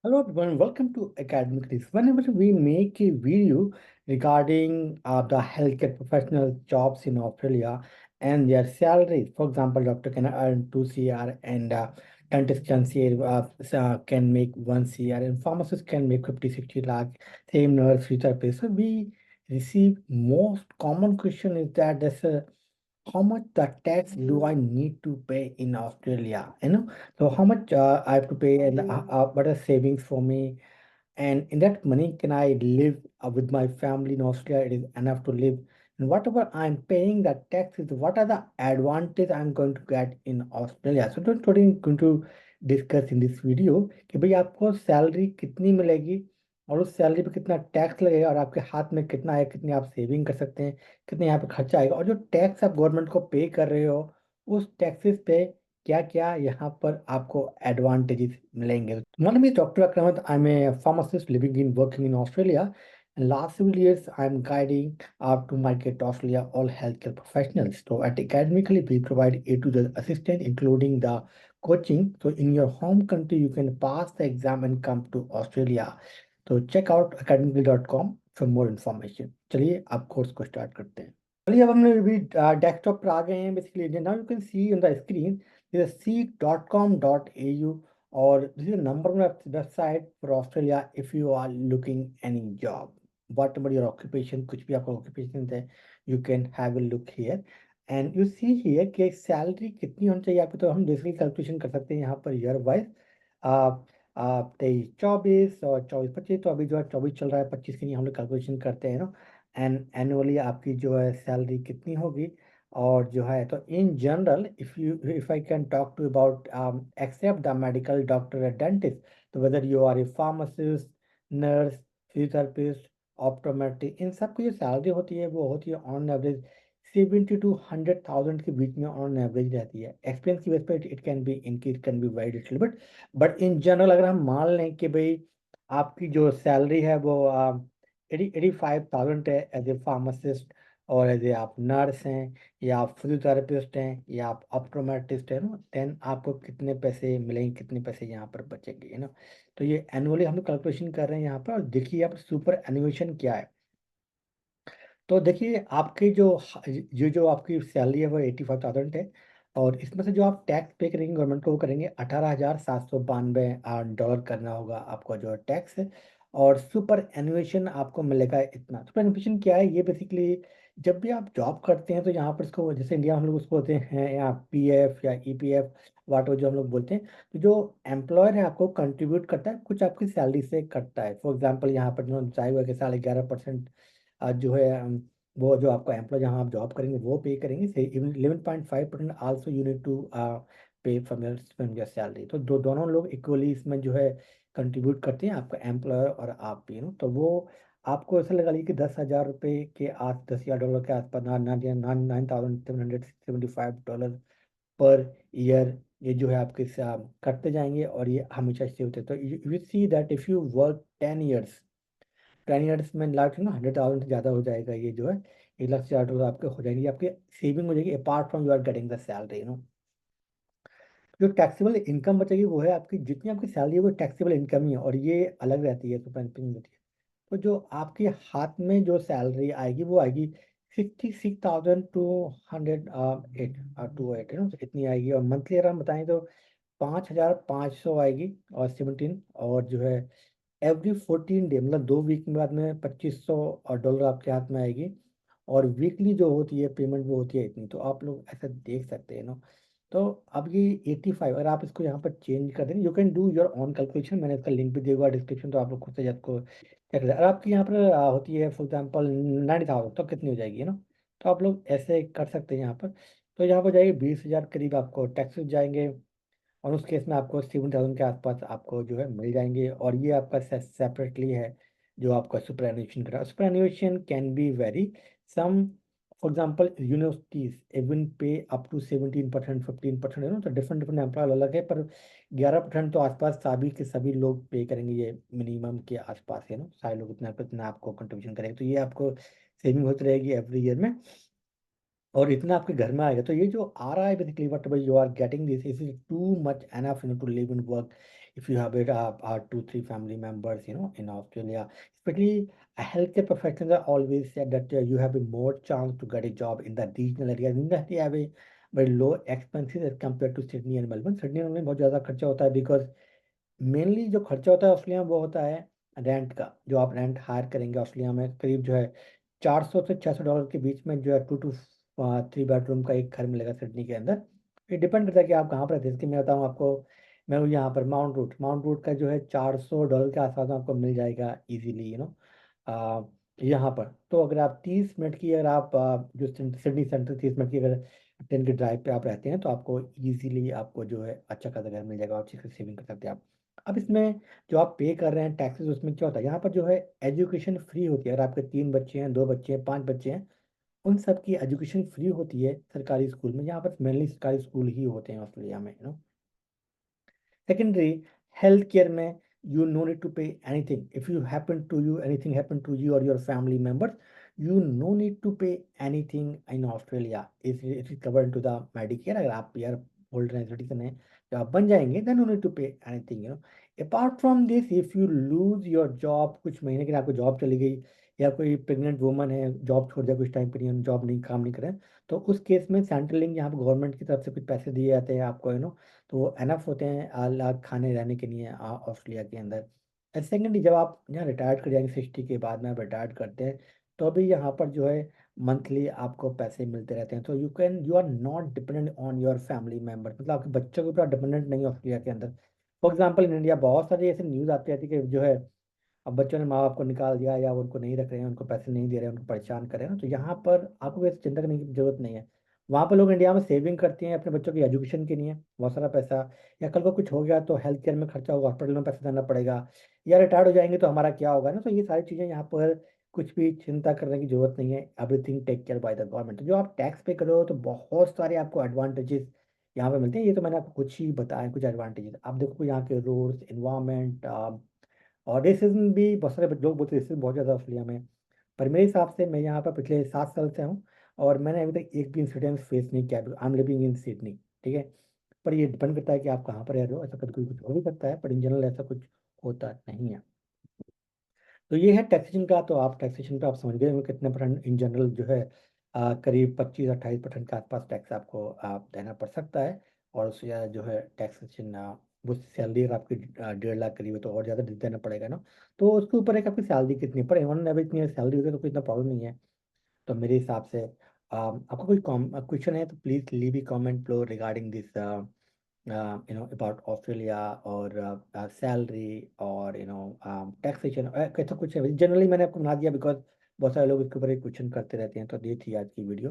Hello everyone, welcome to Academic Tips. Whenever we make a video regarding the healthcare professional jobs in Australia and their salaries, for example, doctor can earn 2 CR and dentist can make 1 CR and pharmacist can make 50, 60 lakh, same nurse, physiotherapist. So we receive most common question is that how much the tax do I need to pay in Australia? So how much I have to pay and what are savings for me? And in that money, can I live with my family in Australia? It is enough to live. And whatever I'm paying the taxes, what are the advantage I'm going to get in Australia? So today I'm going to discuss in this video कि भाई आपको salary कितनी मिलेगी और उस salary पे कितना tax लगेगा और आपके हाथ में कितना है, कितनी आप सेविंग कर सकते हैं, कितने यहाँ पे खर्चा आएगा और जो टैक्स आप गवर्नमेंट को पे कर रहे हो उस टैक्सेस पे क्या क्या यहाँ पर आपको एडवांटेजेस मिलेंगे। My name is Dr. Akramat. I'm a pharmacist living in working in Australia. And last several years, I'm guiding up to market Australia all healthcare professionals. So at Academically, we provide A to the assistant, including the coaching. So in your home country, you can pass the exam and come to Australia. So check out academically.com for more information. चलिए आप course को start करते हैं। चलिए अब हमने अभी desktop पर आ गए हैं। Basically now you can see on the screen seek.com.au or this is a number one website for Australia if you are looking any job. Whatever your occupation, कुछ भी आपका occupation है, you can have a look here. And you see here कि salary कितनी होनी चाहिए आपकी, तो हम बेसिकली कैलकुलेशन कर सकते हैं यहाँ पर ईयर वाइज। आप 23-24 और 24-25, तो अभी जो है 24 चल रहा है, 25 के लिए हम लोग कैलकुलेशन करते हैं ना। एंड एनुअली आपकी जो है सैलरी कितनी होगी और जो है तो in general if I can talk to about except the medical doctor या डेंटिस्ट, तो whether you are a pharmacist, nurse, physiotherapist, optometric, इन सब की जो सैलरी होती है वो होती है ऑन एवरेज 70 to 100,000 के बीच में ऑन एवरेज रहती है। एक्सपीरियंस की बेस पे इट कैन बी इनकी it can be very little but in general अगर हम मान लें कि भाई आपकी जो सैलरी है वो 85,000 है एज ए फार्मासिस्ट, और एज ए आप नर्स हैं या आप फिजियोथेरेपिस्ट हैं या आप ऑप्टोमेट्रिस्ट हैं ना, देन आपको कितने पैसे मिलेंगे, कितने पैसे यहाँ पर बचेंगे, है ना। तो ये एनुअली हम लोग कैलकुलेशन कर रहे हैं यहाँ पर। और देखिए यहाँ पर सुपर एनुएशन क्या है। तो देखिए आपकी जो आपकी सैलरी है वो 85,000 है और इसमें से जो आप टैक्स पे करेंगे गवर्नमेंट को वो करेंगे 18,792 डॉलर करना होगा आपका जो टैक्स है। और सुपर एनुएशन आपको मिलेगा इतना। सुपर एनुएशन क्या है, ये बेसिकली जब भी आप जॉब करते हैं तो यहाँ पर इसको जैसे इंडिया में हम लोग उसको बोलते हैं या PF या EPF, वाट जो हम लोग बोलते हैं। तो जो एम्प्लॉयर है आपको कंट्रीब्यूट करता है, कुछ आपकी सैलरी से कटता है। फॉर एग्जाम्पल यहाँ पर जो चाहे हुआ कि 11.5% जो है वो जो आपका एम्प्लॉय जहाँ आप जॉब करेंगे वो पे करेंगे। से 11.5% आल्सो यू नीड टू पे फ्रॉम योर सैलरी। तो दोनों लोग इक्वली इसमें जो है कंट्रीब्यूट करते हैं, आपका एम्प्लॉयर और आप भी, तो वो आपको ऐसा लगा लीजिए कि 10,000 रुपये के 10,000 डॉलर के आसपास, 9,775 पर ईयर, ये जो है आपके कटते जाएंगे और ये हमेशा से होते हैं। तो you see that if you work 10 years, 10 years में लाख ना 100,000 से ज़्यादा हो जाएगा। ये जो है 1,60,000 आपके हो जाएंगे, आपकी सेविंग हो जाएगी apart from you are getting the salary. जो टैक्सेबल इनकम बचेगी वो है आपकी, जितनी आपकी सैलरी है वो टैक्सेबल इनकम ही है और ये अलग रहती है, सुपर इनकम होती है। तो जो आपके हाथ में जो सैलरी आएगी वो आएगी 66,208 है ना, तो इतनी आएगी। और मंथली अगर हम बताएं तो 5,500 आएगी और 17, और जो है एवरी 14 डे मतलब 2 वीक में बाद में 2,500 और डॉलर आपके हाथ में आएगी। और वीकली जो होती है पेमेंट वो होती है इतनी। तो आप लोग ऐसा देख सकते हैं ना। तो अब ये 85 अगर आप इसको यहाँ पर चेंज कर देंगे, you can do your on calculation. मैंने इसका लिंक भी दिया हुआ डिस्क्रिप्शन, तो आप लोग खुद से इसको चेक करें। अगर आपकी यहाँ पर होती है फॉर एग्जाम्पल 90,000, तो कितनी हो जाएगी, है ना। तो आप लोग ऐसे कर सकते हैं यहाँ पर। तो यहाँ पर जाएगी 20,000 करीब आपको टैक्सेस जाएंगे और उस केस में आपको 7,000 के आसपास आपको जो है मिल जाएंगे। और ये आपका सेपरेटली है जो आपका सुपर एनुएशन करा। Superannuation can be very some, for example universities even pay up to 17%, 15%, है ना। तो डिफरेंट डिफरेंट एम्प्लॉय अलग है, पर 11% तो आसपास सभी के सभी लोग पे करेंगे, ये मिनिमम के आसपास है ना। सारे लोग इतना इतना आपको कंट्रीब्यूशन करेंगे, तो ये आपको सेविंग होती रहेगी एवरी ईयर में। और इतना आपके घर में आएगा, तो ये जो आ रहा है basically what you are getting this is too much enough to live in work if you have it 2 3 family members in Australia, especially healthcare professionals are always said that you have a more chance to get a job in the regional areas in that you have a very low expenses as compared to Sydney and Melbourne. Sydney and Melbourne में बहुत ज़्यादा खर्चा होता है because mainly जो खर्चा होता है ऑस्ट्रेलिया में वो होता है रेंट का। जो आप रेंट हायर करेंगे ऑस्ट्रेलिया में करीब जो है $400 से $600 के बीच में जो है 2 to 3 बेडरूम का एक घर मिलेगा सिडनी के अंदर। ये डिपेंड करता है कि आप कहाँ पर रहते हैं। इसकी मैं बताऊँ आपको, मैं हूँ यहाँ पर माउंट रूट का जो है $400 के आसपास में आपको मिल जाएगा इजीली यहाँ पर। तो अगर आप 30 मिनट की अगर आप जो सिडनी सेंटर 30 मिनट की अगर ट्रेन की ड्राइव पे आप रहते हैं तो आपको इजीली आपको जो है अच्छा खासा घर मिल जाएगा और अच्छी खासी सेविंग कर सकते हैं आप। अब इसमें जो आप पे कर रहे हैं टैक्सेस उसमें क्या होता है, यहाँ पर जो है एजुकेशन फ्री होती है। अगर आपके 3 बच्चे हैं, 2 बच्चे हैं, 5 बच्चे हैं, उन सब की एजुकेशन फ्री होती है सरकारी स्कूल में। यहाँ पर मेनली सरकारी स्कूल ही होते हैं ऑस्ट्रेलिया में Secondary, healthcare में you no need to pay anything. If you happen to you anything happen to you or your family members, you no need to pay anything in Australia. It is covered into the Medicare. अगर आप यार holder हैं, citizen हैं, जब आप बन जाएंगे then no need to pay anything. Apart from this, if you lose your job, कुछ महीने के लिए आपको जॉब चली गई या कोई प्रेग्नेंट वुमन है जॉब छोड़ दिया कुछ टाइम के लिए, जॉब नहीं काम नहीं करें, तो उस केस में सेंट्रलिंग यहाँ पर गवर्नमेंट की तरफ से कुछ पैसे दिए जाते हैं आपको तो वो एनफ होते हैं लाख खाने रहने के लिए ऑस्ट्रेलिया के अंदर। एंड सेकेंडली जब आप यहाँ रिटायर्ड कर जाएंगे 60 के बाद में आप रिटायर्ड करते हैं तो अभी यहाँ पर जो है मंथली आपको पैसे मिलते रहते हैं। तो you are not dependent on your family member, मतलब आपके बच्चों के ऊपर डिपेंडेंट नहीं है ऑस्ट्रेलिया के अंदर। फॉर एग्जाम्पल इन इंडिया बहुत सारी ऐसे न्यूज़ आती रहती है कि जो है अब बच्चों ने माँ बाप को निकाल दिया या वो उनको नहीं रख रहे हैं, उनको पैसे नहीं दे रहे हैं, उनको परेशान कर रहे हैं तो यहाँ पर आपको वैसे चिंता करने की जरूरत नहीं है। वहाँ पर लोग इंडिया में सेविंग करते हैं अपने बच्चों की एजुकेशन के लिए बहुत सारा पैसा, या कल को कुछ हो गया तो हेल्थ केयर में खर्चा होगा, हॉस्पिटल में पैसा देना पड़ेगा, या रिटायर्ड हो जाएंगे तो हमारा क्या होगा तो ये सारी चीज़ें यहाँ पर कुछ भी चिंता करने की जरूरत नहीं है। Everything take care by the government. जो आप टैक्स पे करो तो बहुत सारे आपको एडवांटेजेस यहाँ पे मिलते हैं। ये तो मैंने आपको कुछ ही बताया, कुछ एडवांटेजेस। आप देखो यहाँ के रोड्स, इन्वायरमेंट और रेसिज्म भी बहुत सारे लोग बोलते हैं रेसिज्म बहुत ज़्यादा ऑस्ट्रेलिया में। पर मेरे हिसाब से मैं यहाँ पर पिछले 7 साल से हूँ और मैंने अभी तक एक भी इंसिडेंट फेस नहीं किया। I am living in Sydney, ठीक है। पर ये डिपेंड करता है कि आप कहाँ पर रह रहे हो, ऐसा कभी कभी कुछ हो भी सकता है पर इन जनरल ऐसा कुछ होता नहीं है। तो ये है टैक्सेशन का। तो आप टैक्सेशन पे आप समझ गए होंगे कितने परसेंट इन जनरल जो है करीब 25-28% के आसपास टैक्स आपको देना पड़ सकता है। और उससे ज़्यादा जो है टैक्सेशन वो सैलरी अगर आपकी 1.5 लाख करीब है तो और ज़्यादा देना पड़ेगा तो उसके ऊपर है कि आपकी सैलरी कितनी है। पर वन एवरेज इतनी सैलरी होती है तो कोई इतना प्रॉब्लम नहीं है। तो मेरे हिसाब से आपका कोई क्वेश्चन है तो please leave A comment low regarding this about Australia और सैलरी और टैक्सेशन कैसा कुछ है। जनरली मैंने आपको बना दिया बिकॉज बहुत सारे लोग इसके ऊपर एक क्वेश्चन करते रहते हैं। तो ये थी आज की वीडियो।